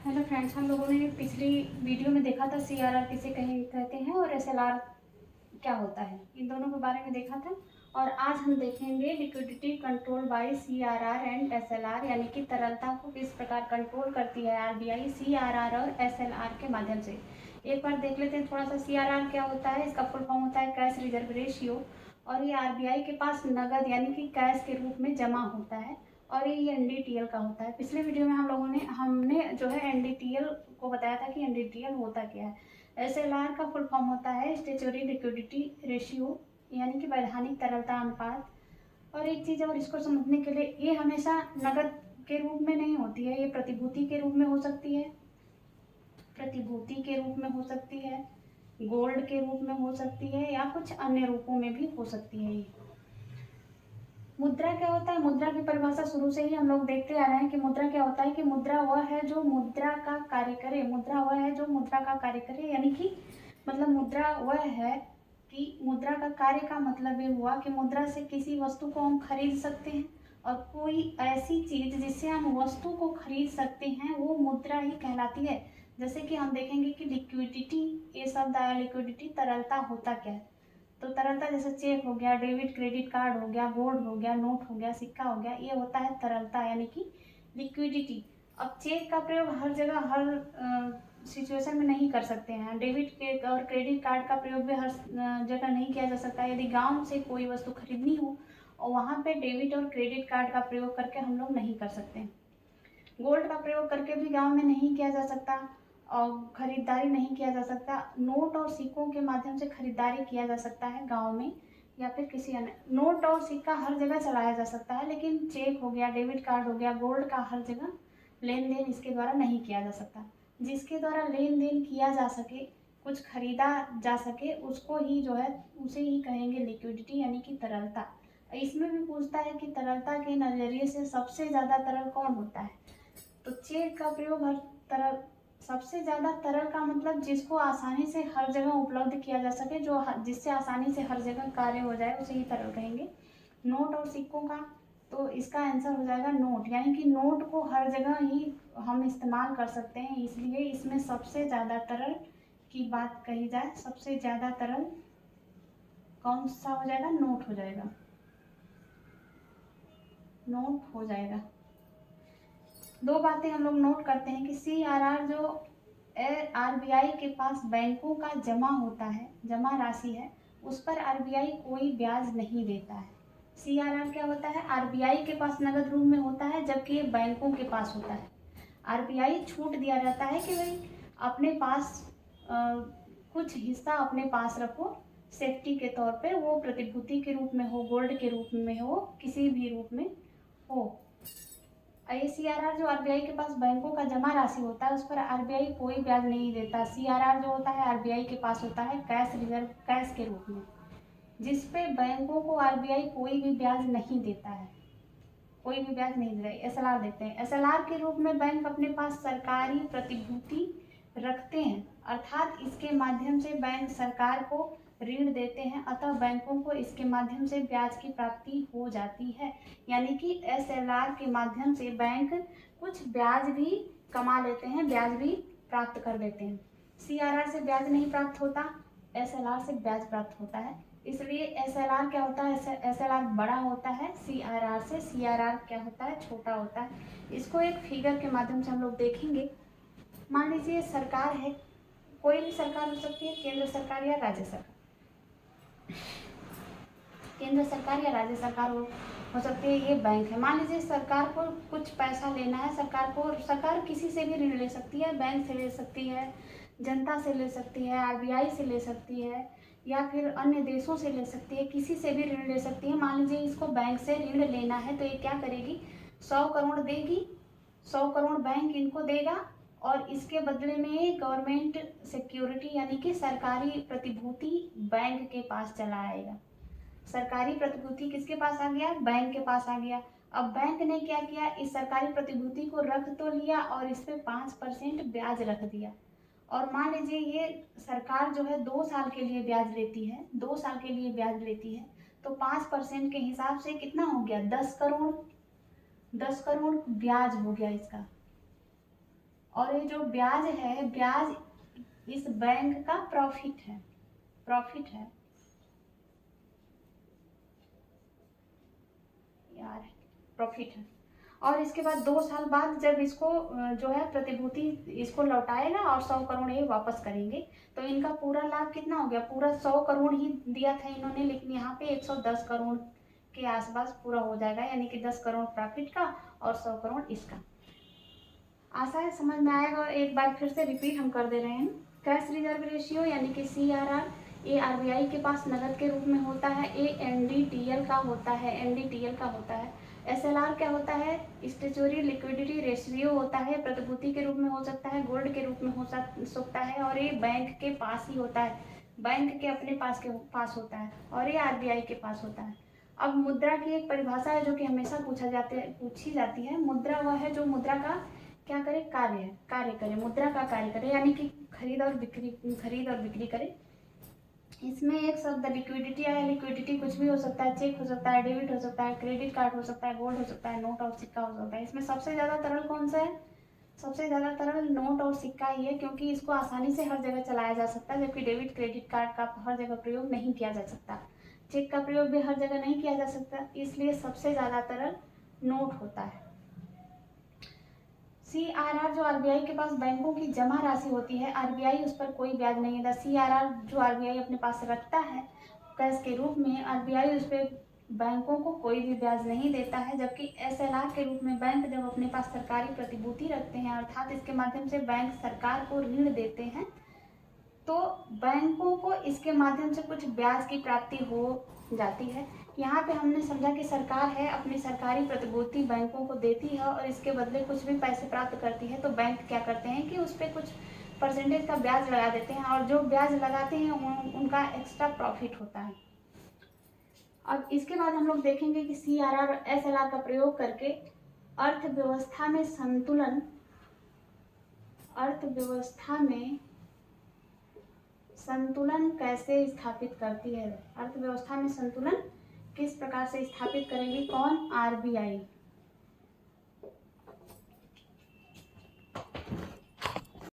Hello friends, हम लोगों ने पिछली वीडियो में देखा था सीआरआर किसे कहते हैं और एसएलआर क्या होता है, इन दोनों के बारे में देखा था। और आज हम देखेंगे liquidity control by CRR and SLR, यानी कि तरलता को किस प्रकार कंट्रोल करती है आरबीआई सीआरआर और एसएलआर के माध्यम से। एक बार देख लेते हैं थोड़ा सा सीआरआर क्या होता है। इसका फुल फॉर्म होता है कैश रिजर्व रेशियो, और ये आरबीआई के पास नगद यानी कि कैश के रूप में जमा होता है, और ये एनडीटीएल का होता है। पिछले वीडियो में हमने जो है एनडीटीएल को बताया था कि एनडीटीएल होता क्या है। एसएलआर का फुल फॉर्म होता है स्टैट्यूटरी लिक्विडिटी रेशियो, यानी कि वैधानिक तरलता अनुपात। और एक चीज़ और इसको समझने के लिए, ये हमेशा नगद के रूप में नहीं होती है, ये प्रतिभूति के रूप में हो सकती है, प्रतिभूति के रूप में हो सकती है, गोल्ड के रूप में हो सकती है, या कुछ अन्य रूपों में भी हो सकती है। ये मुद्रा क्या होता है? मुद्रा की परिभाषा शुरू से ही हम लोग देखते आ रहे हैं कि मुद्रा क्या होता है कि मुद्रा वह है जो मुद्रा का कार्य करे। मुद्रा वह है जो मुद्रा का कार्य करे, यानी कि मतलब मुद्रा वह है कि मुद्रा का कार्य का मतलब ये हुआ कि मुद्रा से किसी वस्तु को हम खरीद सकते हैं, और कोई ऐसी चीज जिससे हम वस्तु को खरीद सकते हैं वो मुद्रा ही कहलाती है। जैसे कि हम देखेंगे कि लिक्विडिटी, ये शब्द आया लिक्विडिटी, तरलता होता क्या है? तो तरलता जैसे चेक हो गया, डेबिट क्रेडिट कार्ड हो गया, गोल्ड हो गया, नोट हो गया, सिक्का हो गया, ये होता है तरलता यानी कि लिक्विडिटी। अब चेक का प्रयोग हर जगह हर सिचुएशन में नहीं कर सकते हैं। डेबिट के और क्रेडिट कार्ड का प्रयोग भी हर जगह नहीं किया जा सकता। यदि गांव से कोई वस्तु खरीदनी हो और वहाँ पे डेबिट और क्रेडिट कार्ड का प्रयोग करके हम लोग नहीं कर सकते हैं। गोल्ड का प्रयोग करके भी गांव में नहीं किया जा सकता और खरीदारी नहीं किया जा सकता। नोट और सिक्कों के माध्यम से खरीदारी किया जा सकता है गांव में, या फिर किसी अन्य। नोट और सिक्का हर जगह चलाया जा सकता है, लेकिन चेक हो गया, डेबिट कार्ड हो गया, गोल्ड का हर जगह लेन देन इसके द्वारा नहीं किया जा सकता। जिसके द्वारा लेन देन किया जा सके, कुछ खरीदा जा सके, उसको ही जो है उसे ही कहेंगे लिक्विडिटी यानी कि तरलता। इसमें भी पूछता है कि तरलता के नजरिए से सबसे ज्यादा तरल कौन होता है? तो चेक का प्रयोग हर तरह, सबसे ज्यादा तरल का मतलब जिसको आसानी से हर जगह उपलब्ध किया जा सके, जो जिससे आसानी से हर जगह कार्य हो जाए, उसे ही तरल कहेंगे। नोट और सिक्कों का, तो इसका आंसर हो जाएगा नोट, यानी कि नोट को हर जगह ही हम इस्तेमाल कर सकते हैं, इसलिए इसमें सबसे ज्यादा तरल की बात कही जाए, सबसे ज्यादा तरल कौन सा हो जाएगा? नोट हो जाएगा, नोट हो जाएगा। दो बातें हम लोग नोट करते हैं कि सीआरआर जो आरबीआई के पास बैंकों का जमा होता है, जमा राशि है, उस पर आरबीआई कोई ब्याज नहीं देता है। सीआरआर क्या होता है? आरबीआई के पास नगद रूप में होता है, जबकि ये बैंकों के पास होता है। आरबीआई छूट दिया जाता है कि भाई अपने पास कुछ हिस्सा अपने पास रखो, सेफ्टी के तौर पे, वो प्रतिभूति के रूप में हो, गोल्ड के रूप में हो, किसी भी रूप में हो। सीआरआर जो आरबीआई के पास बैंकों का जमा राशि होता है, उस पर आरबीआई कोई ब्याज नहीं देता। सीआरआर जो होता है आरबीआई के पास होता है कैश रिजर्व, कैश के रूप में, जिसपे बैंकों को आरबीआई कोई भी ब्याज नहीं देता है, कोई भी ब्याज नहीं दे रहा है। एसएलआर देखते हैं। एसएलआर के रूप में बैंक अपने पास सरकारी प्रतिभूति रखते हैं, अर्थात इसके माध्यम से बैंक सरकार को ऋण देते हैं, अतः बैंकों को इसके माध्यम से ब्याज की प्राप्ति हो जाती है। यानी कि एसएलआर के माध्यम से बैंक कुछ ब्याज भी कमा लेते हैं, ब्याज भी प्राप्त कर लेते हैं। सीआरआर से ब्याज नहीं प्राप्त होता, एसएलआर से ब्याज प्राप्त होता है। इसलिए एसएलआर क्या होता है? एसएलआर बड़ा होता है सीआरआर से, सीआरआर क्या होता है? छोटा होता है। इसको एक फिगर के माध्यम से हम लोग देखेंगे। मान लीजिए सरकार है, कोई भी सरकार हो सकती है, केंद्र सरकार या राज्य सरकार, केंद्र सरकार या राज्य सरकार हो सकती है। ये बैंक है। मान लीजिए सरकार को कुछ पैसा लेना है, सरकार किसी से भी ऋण ले सकती है, बैंक से ले सकती है, जनता से ले सकती है, आरबीआई से ले सकती है, या फिर अन्य देशों से ले सकती है, किसी से भी ऋण ले सकती है। मान लीजिए इसको बैंक से ऋण लेना है, तो ये क्या करेगी? 100 करोड़ देगी, 100 करोड़ बैंक इनको देगा, और इसके बदले में गवर्नमेंट सिक्योरिटी यानी कि सरकारी प्रतिभूति बैंक के पास चला आएगा। सरकारी प्रतिभूति किसके पास आ गया? बैंक के पास आ गया। अब बैंक ने क्या किया? इस सरकारी प्रतिभूति को रख तो लिया और इस पे 5% ब्याज रख दिया। और मान लीजिए ये सरकार जो है 2 साल के लिए ब्याज लेती है, 2 साल के लिए ब्याज लेती है, तो 5% के हिसाब से कितना हो गया? 10 करोड़, 10 करोड़ ब्याज हो गया इसका। और ये जो ब्याज है, ब्याज इस बैंक का प्रॉफिट है, प्रॉफिट है यार, प्रॉफिट है। और इसके बाद 2 साल बाद जब इसको जो है प्रतिभूति इसको लौटाएगा और 100 करोड़ ये वापस करेंगे, तो इनका पूरा लाभ कितना हो गया, पूरा 100 करोड़ ही दिया था इन्होंने, लेकिन यहाँ पे 110 करोड़ के आसपास पूरा हो जाएगा, यानी कि 10 करोड़ प्रॉफिट का और 100 करोड़ इसका। आशा है समझ में आएगा। एक बार फिर से रिपीट हम कर दे रहे हैं। कैश रिजर्व रेशियो यानी कि CRR, ये RBI के पास नकद के रूप में होता है, ये NDTL का होता है, NDTL का होता है। SLR क्या होता है, स्टेचुटरी लिक्विडिटी रेशियो होता है, प्रतिभूति के रूप में हो सकता है, गोल्ड के रूप में हो सकता है, और ये बैंक के पास ही होता है, बैंक के अपने पास होता है, और ये RBI के पास होता है। अब मुद्रा की एक परिभाषा है जो कि हमेशा पूछी जाती है। मुद्रा वह है जो मुद्रा का क्या करे, कार्य करे, मुद्रा का कार्य करे, यानी कि खरीद और बिक्री करे। इसमें एक शब्द लिक्विडिटी आया, लिक्विडिटी कुछ भी हो सकता है, चेक हो सकता है, डेबिट हो सकता है, क्रेडिट कार्ड हो सकता है, गोल्ड हो सकता है, नोट और सिक्का हो सकता है। इसमें सबसे ज़्यादा तरल कौन सा है, सबसे ज़्यादा तरल नोट और सिक्का ही है, क्योंकि इसको आसानी से हर जगह चलाया जा सकता है, जबकि डेबिट क्रेडिट कार्ड का हर जगह प्रयोग नहीं किया जा सकता, चेक का प्रयोग भी हर जगह नहीं किया जा सकता, इसलिए सबसे ज़्यादा तरल नोट होता है। CRR जो RBI के पास बैंकों की जमा राशि होती है, RBI उस पर कोई ब्याज नहीं देता। CRR जो RBI अपने पास रखता है कैश के रूप में, RBI उस पर बैंकों को कोई भी ब्याज नहीं देता है, जबकि SLR के रूप में बैंक जब अपने पास सरकारी प्रतिभूति रखते हैं, अर्थात इसके माध्यम से बैंक सरकार को ऋण देते हैं, तो बैंकों को इसके माध्यम से कुछ ब्याज की प्राप्ति हो जाती है। यहाँ पे हमने समझा कि सरकार है अपनी सरकारी प्रतिभूति बैंकों को देती है और इसके बदले कुछ भी पैसे प्राप्त करती है, तो बैंक क्या करते हैं कि उस पर कुछ परसेंटेज का ब्याज लगा देते हैं, और जो ब्याज लगाते हैं उनका एक्स्ट्रा प्रॉफिट होता है। अब इसके बाद हम लोग देखेंगे कि CRR और SLR का प्रयोग करके अर्थव्यवस्था में संतुलन कैसे स्थापित करती है, अर्थव्यवस्था में संतुलन किस प्रकार से स्थापित करेगी, कौन, RBI।